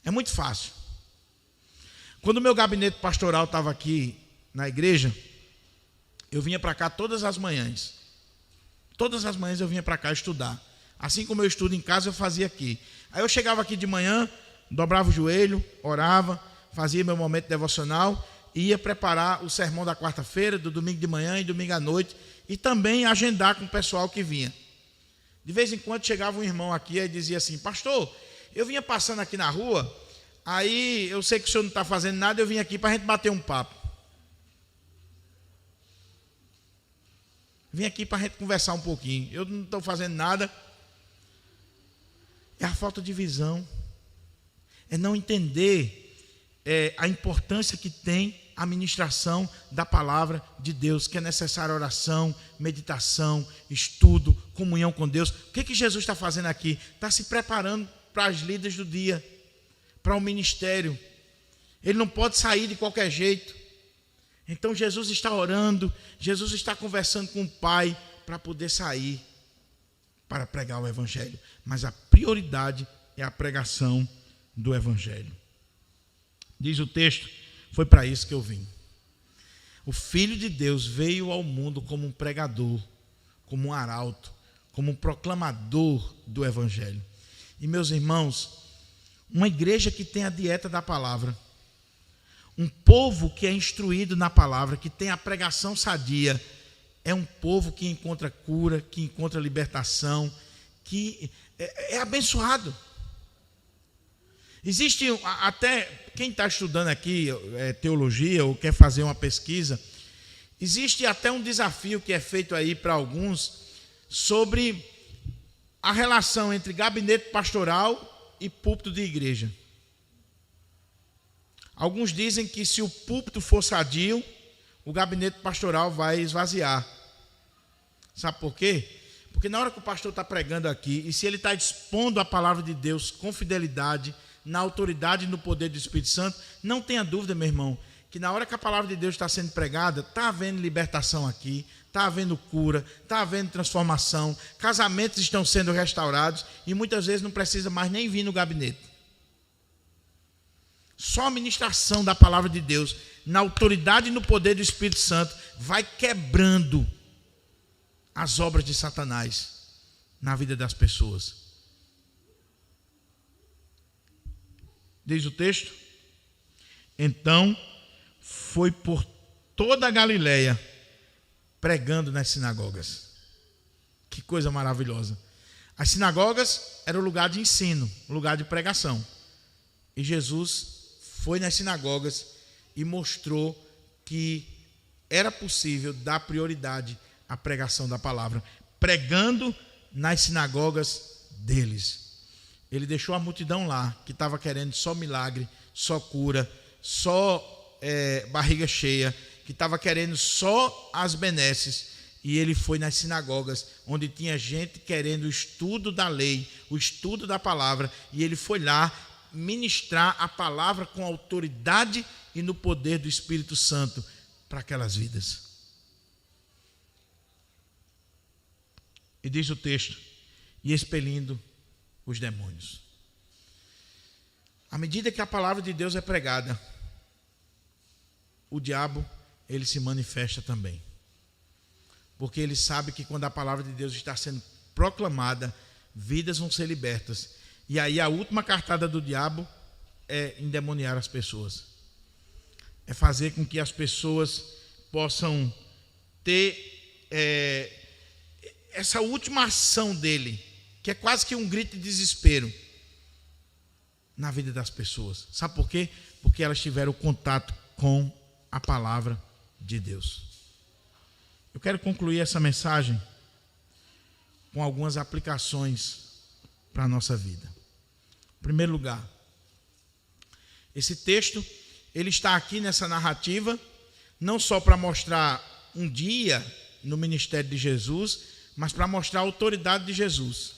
É muito fácil. Quando o meu gabinete pastoral estava aqui na igreja, eu vinha para cá todas as manhãs. Todas as manhãs eu vinha para cá estudar. Assim como eu estudo em casa, eu fazia aqui. Aí eu chegava aqui de manhã, dobrava o joelho, orava, fazia meu momento devocional ia preparar o sermão da quarta-feira, do domingo de manhã e domingo à noite, e também agendar com o pessoal que vinha. De vez em quando chegava um irmão aqui e dizia assim: pastor, eu vinha passando aqui na rua, aí eu sei que o senhor não está fazendo nada, eu vim aqui para a gente bater um papo. Vim aqui para a gente conversar um pouquinho. Eu não estou fazendo nada. É a falta de visão. É não entender a importância que tem a ministração da palavra de Deus, que é necessária oração, meditação, estudo, comunhão com Deus. O que Jesus está fazendo aqui? Está se preparando para as lidas do dia, para o ministério. Ele não pode sair de qualquer jeito. Então Jesus está orando, Jesus está conversando com o Pai para poder sair para pregar o Evangelho. Mas a prioridade é a pregação do Evangelho. Diz o texto: foi para isso que eu vim. O Filho de Deus veio ao mundo como um pregador, como um arauto, como um proclamador do Evangelho. E meus irmãos, uma igreja que tem a dieta da palavra, um povo que é instruído na palavra, que tem a pregação sadia, é um povo que encontra cura, que encontra libertação, que é abençoado. Existe até, quem está estudando aqui teologia ou quer fazer uma pesquisa, existe até um desafio que é feito aí para alguns sobre a relação entre gabinete pastoral e púlpito de igreja. Alguns dizem que se o púlpito for sadio, o gabinete pastoral vai esvaziar. Sabe por quê? Porque na hora que o pastor está pregando aqui, e se ele está expondo a palavra de Deus com fidelidade, na autoridade e no poder do Espírito Santo, não tenha dúvida, meu irmão, que na hora que a palavra de Deus está sendo pregada, está havendo libertação aqui, está havendo cura, está havendo transformação, casamentos estão sendo restaurados e muitas vezes não precisa mais nem vir no gabinete. Só a ministração da palavra de Deus, na autoridade e no poder do Espírito Santo, vai quebrando as obras de Satanás na vida das pessoas. Diz o texto: então foi por toda a Galileia pregando nas sinagogas. Que coisa maravilhosa. As sinagogas eram o lugar de ensino, o lugar de pregação. E Jesus foi nas sinagogas e mostrou que era possível dar prioridade à pregação da palavra, pregando nas sinagogas deles. Ele deixou a multidão lá, que estava querendo só milagre, só cura, só barriga cheia, que estava querendo só as benesses. E ele foi nas sinagogas, onde tinha gente querendo o estudo da lei, o estudo da palavra. E ele foi lá ministrar a palavra com autoridade e no poder do Espírito Santo para aquelas vidas. E diz o texto: e expelindo os demônios. À medida que a palavra de Deus é pregada, o diabo, ele se manifesta também. Porque ele sabe que quando a palavra de Deus está sendo proclamada, vidas vão ser libertas. E aí a última cartada do diabo é endemoniar as pessoas. É fazer com que as pessoas possam ter essa última ação dele, que é quase que um grito de desespero na vida das pessoas. Sabe por quê? Porque elas tiveram contato com a palavra de Deus. Eu quero concluir essa mensagem com algumas aplicações para a nossa vida. Em primeiro lugar, esse texto, ele está aqui nessa narrativa, não só para mostrar um dia no ministério de Jesus, mas para mostrar a autoridade de Jesus.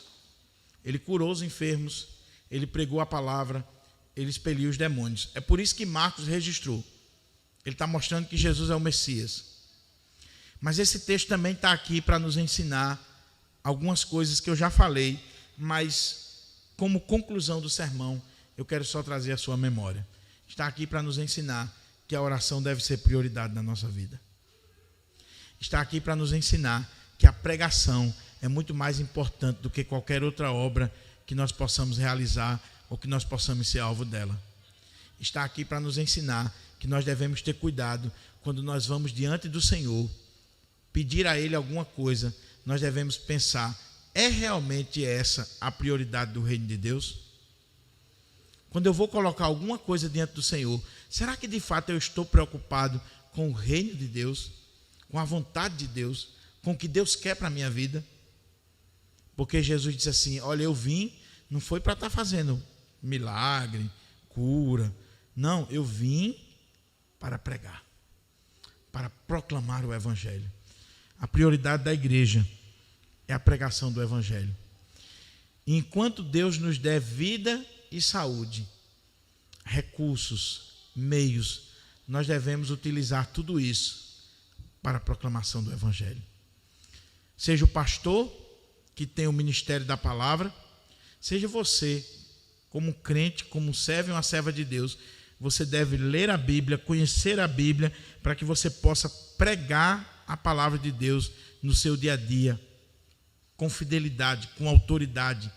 Ele curou os enfermos, ele pregou a palavra, ele expeliu os demônios. É por isso que Marcos registrou. Ele está mostrando que Jesus é o Messias. Mas esse texto também está aqui para nos ensinar algumas coisas que eu já falei, mas como conclusão do sermão, eu quero só trazer a sua memória. Está aqui para nos ensinar que a oração deve ser prioridade na nossa vida. Está aqui para nos ensinar que a pregação é muito mais importante do que qualquer outra obra que nós possamos realizar ou que nós possamos ser alvo dela. Está aqui para nos ensinar que nós devemos ter cuidado quando nós vamos diante do Senhor, pedir a Ele alguma coisa, nós devemos pensar: é realmente essa a prioridade do reino de Deus? Quando eu vou colocar alguma coisa diante do Senhor, será que de fato eu estou preocupado com o reino de Deus, com a vontade de Deus, com o que Deus quer para a minha vida? Porque Jesus disse assim: olha, eu vim, não foi para estar fazendo milagre, cura. Não, eu vim para pregar, para proclamar o Evangelho. A prioridade da igreja é a pregação do Evangelho. Enquanto Deus nos der vida e saúde, recursos, meios, nós devemos utilizar tudo isso para a proclamação do Evangelho. Seja o pastor, que tem o ministério da palavra, seja você, como crente, como servo e uma serva de Deus, você deve ler a Bíblia, conhecer a Bíblia, para que você possa pregar a palavra de Deus no seu dia a dia, com fidelidade, com autoridade,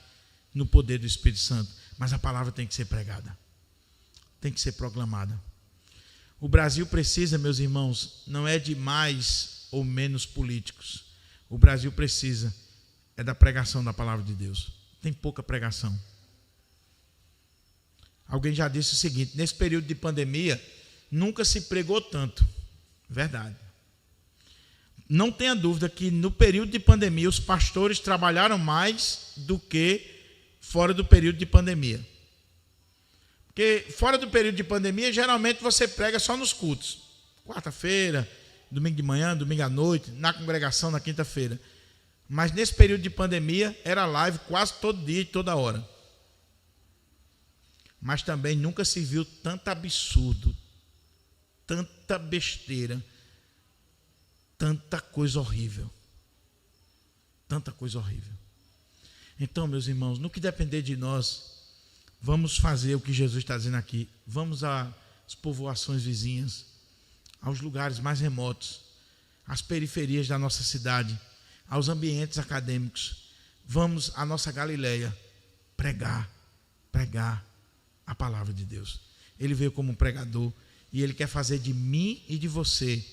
no poder do Espírito Santo. Mas a palavra tem que ser pregada, tem que ser proclamada. O Brasil precisa, meus irmãos, não é de mais ou menos políticos. O Brasil precisa é da pregação da palavra de Deus. Tem pouca pregação. Alguém já disse o seguinte: nesse período de pandemia, nunca se pregou tanto. Verdade. Não tenha dúvida que no período de pandemia os pastores trabalharam mais do que fora do período de pandemia. Porque fora do período de pandemia, geralmente você prega só nos cultos. Quarta-feira, domingo de manhã, domingo à noite, na congregação na quinta-feira. Mas nesse período de pandemia, era live quase todo dia e toda hora. Mas também nunca se viu tanto absurdo, tanta besteira, tanta coisa horrível. Tanta coisa horrível. Então, meus irmãos, no que depender de nós, vamos fazer o que Jesus está dizendo aqui. Vamos às povoações vizinhas, aos lugares mais remotos, às periferias da nossa cidade, aos ambientes acadêmicos. Vamos à nossa Galileia pregar a palavra de Deus. Ele veio como um pregador e Ele quer fazer de mim e de você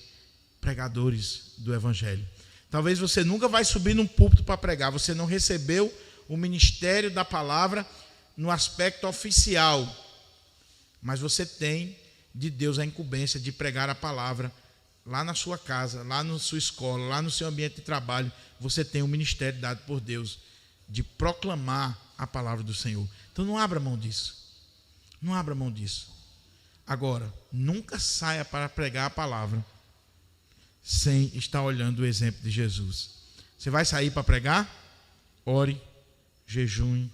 pregadores do Evangelho. Talvez você nunca vai subir num púlpito para pregar, você não recebeu o ministério da palavra no aspecto oficial, mas você tem de Deus a incumbência de pregar a palavra lá na sua casa, lá na sua escola, lá no seu ambiente de trabalho. Você tem um ministério dado por Deus de proclamar a palavra do Senhor. Então não abra mão disso. Não abra mão disso. Agora, nunca saia para pregar a palavra sem estar olhando o exemplo de Jesus. Você vai sair para pregar? Ore, jejue,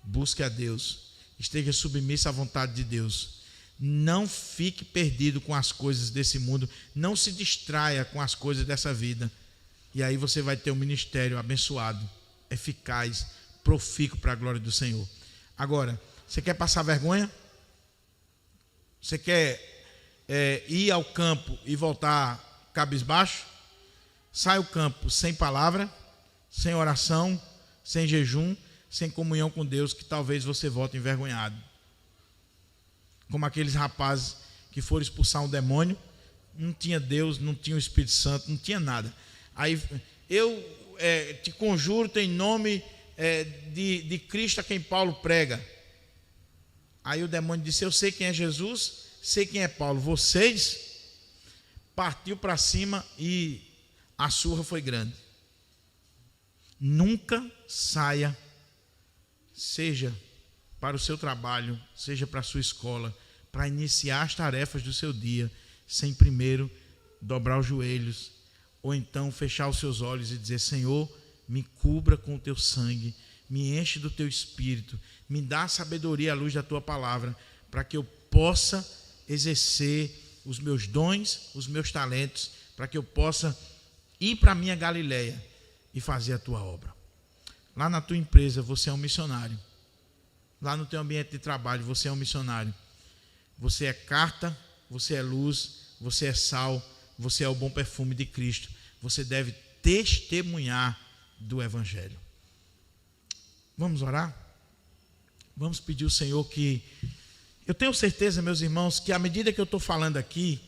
busque a Deus, esteja submisso à vontade de Deus. Não fique perdido com as coisas desse mundo, não se distraia com as coisas dessa vida. E aí você vai ter um ministério abençoado, eficaz, profícuo para a glória do Senhor. Agora, você quer passar vergonha? Você quer ir ao campo e voltar cabisbaixo? Sai ao campo sem palavra, sem oração, sem jejum, sem comunhão com Deus, que talvez você volte envergonhado. Como aqueles rapazes que foram expulsar um demônio, não tinha Deus, não tinha o Espírito Santo, não tinha nada. Aí eu te conjuro em nome de Cristo a quem Paulo prega. Aí o demônio disse: eu sei quem é Jesus, sei quem é Paulo. Vocês, partiu para cima e a surra foi grande. Nunca saia, seja para o seu trabalho, seja para a sua escola, para iniciar as tarefas do seu dia, sem primeiro dobrar os joelhos, ou então fechar os seus olhos e dizer: Senhor, me cubra com o teu sangue, me enche do teu espírito, me dá a sabedoria à luz da tua palavra, para que eu possa exercer os meus dons, os meus talentos, para que eu possa ir para a minha Galileia e fazer a tua obra. Lá na tua empresa você é um missionário. Lá no teu ambiente de trabalho você é um missionário. Você é carta, você é luz, você é sal, você é o bom perfume de Cristo. Você deve testemunhar do Evangelho. Vamos orar? Vamos pedir ao Senhor que Eu tenho certeza, meus irmãos, que à medida que eu estou falando aqui,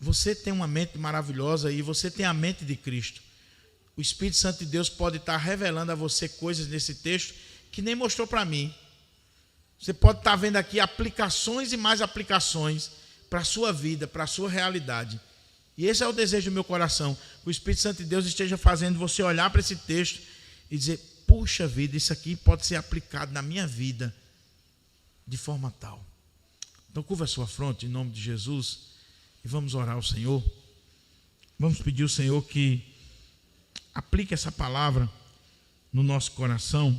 você tem uma mente maravilhosa e você tem a mente de Cristo. O Espírito Santo de Deus pode estar revelando a você coisas nesse texto que nem mostrou para mim. Você pode estar vendo aqui aplicações e mais aplicações para a sua vida, para a sua realidade. E esse é o desejo do meu coração, que o Espírito Santo de Deus esteja fazendo você olhar para esse texto e dizer: puxa vida, isso aqui pode ser aplicado na minha vida de forma tal. Então curva a sua fronte em nome de Jesus e vamos orar ao Senhor. Vamos pedir ao Senhor que aplique essa palavra no nosso coração.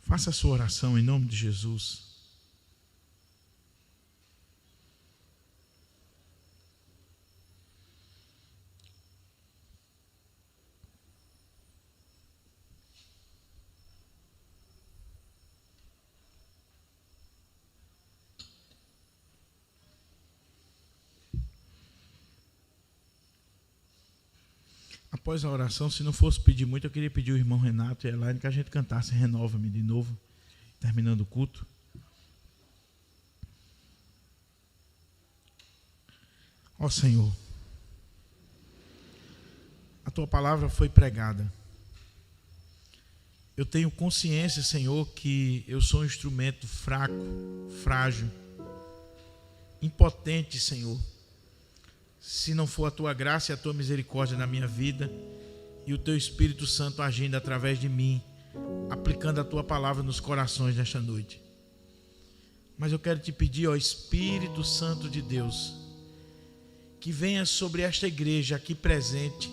Faça a sua oração em nome de Jesus. Após a oração, se não fosse pedir muito, eu queria pedir ao irmão Renato e a Elaine que a gente cantasse Renova-me de novo, terminando o culto. Ó Senhor, a Tua palavra foi pregada. Eu tenho consciência, Senhor, que eu sou um instrumento fraco, frágil, impotente, Senhor. Se não for a Tua graça e a Tua misericórdia na minha vida e o Teu Espírito Santo agindo através de mim, aplicando a Tua palavra nos corações nesta noite. Mas eu quero te pedir, ó Espírito Santo de Deus, que venha sobre esta igreja aqui presente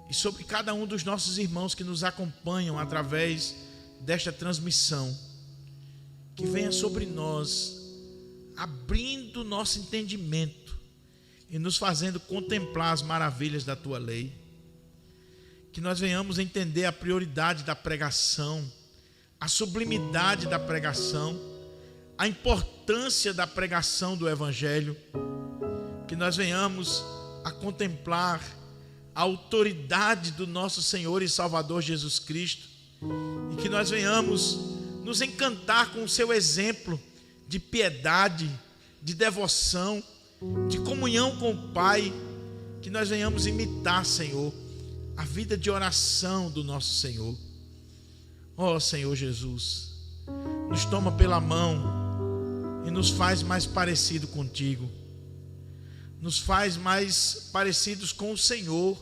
e sobre cada um dos nossos irmãos que nos acompanham através desta transmissão, que venha sobre nós, abrindo nosso entendimento e nos fazendo contemplar as maravilhas da Tua lei. Que nós venhamos entender a prioridade da pregação, a sublimidade da pregação, a importância da pregação do Evangelho. Que nós venhamos a contemplar a autoridade do nosso Senhor e Salvador Jesus Cristo. E que nós venhamos nos encantar com o Seu exemplo de piedade, de devoção, de comunhão com o Pai, que nós venhamos imitar, Senhor, a vida de oração do nosso Senhor. Ó Senhor Jesus, nos toma pela mão e nos faz mais parecido contigo, nos faz mais parecidos com o Senhor,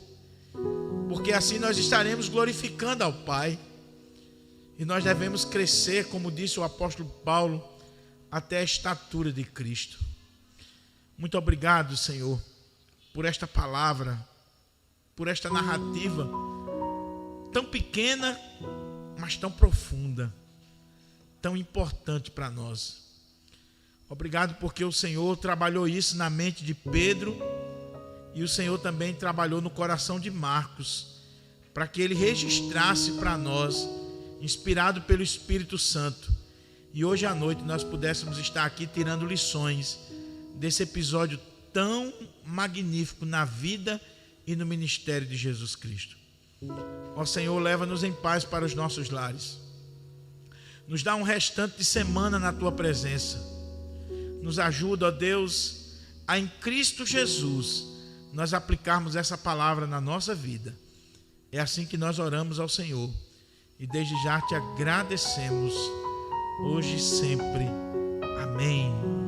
porque assim nós estaremos glorificando ao Pai, e nós devemos crescer, como disse o apóstolo Paulo, até a estatura de Cristo. Muito obrigado, Senhor, por esta palavra, por esta narrativa tão pequena, mas tão profunda, tão importante para nós. Obrigado porque o Senhor trabalhou isso na mente de Pedro e o Senhor também trabalhou no coração de Marcos, para que ele registrasse para nós, inspirado pelo Espírito Santo, e hoje à noite nós pudéssemos estar aqui tirando lições desse episódio tão magnífico na vida e no ministério de Jesus Cristo. Ó Senhor, leva-nos em paz para os nossos lares. Nos dá um restante de semana na Tua presença. Nos ajuda, ó Deus, a em Cristo Jesus nós aplicarmos essa palavra na nossa vida. É assim que nós oramos ao Senhor e desde já te agradecemos, hoje e sempre. Amém.